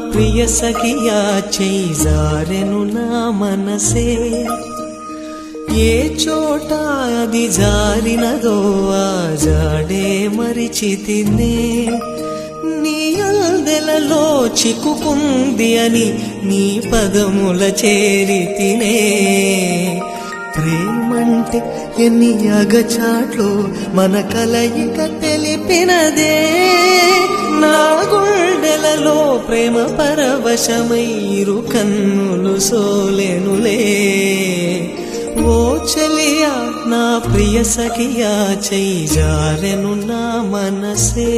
ప్రియ సఖియా చేయి జారెను నా మనసే ఏ చోట అది జారినదో ఆ జాడే మరిచితినే నీ అందెలలో చిక్కుకుంది అని నీ పదముల చేరితినే ప్రేమంటే ఎన్ని అగచాట్లు మన కలయిక తెలిపినదే నా గుండెలలో ప్రేమ పరవశమైరు కన్నులు సోలెనులే ఓ చలియా నా ప్రియ సఖియా చేయి జారెను నా మనసే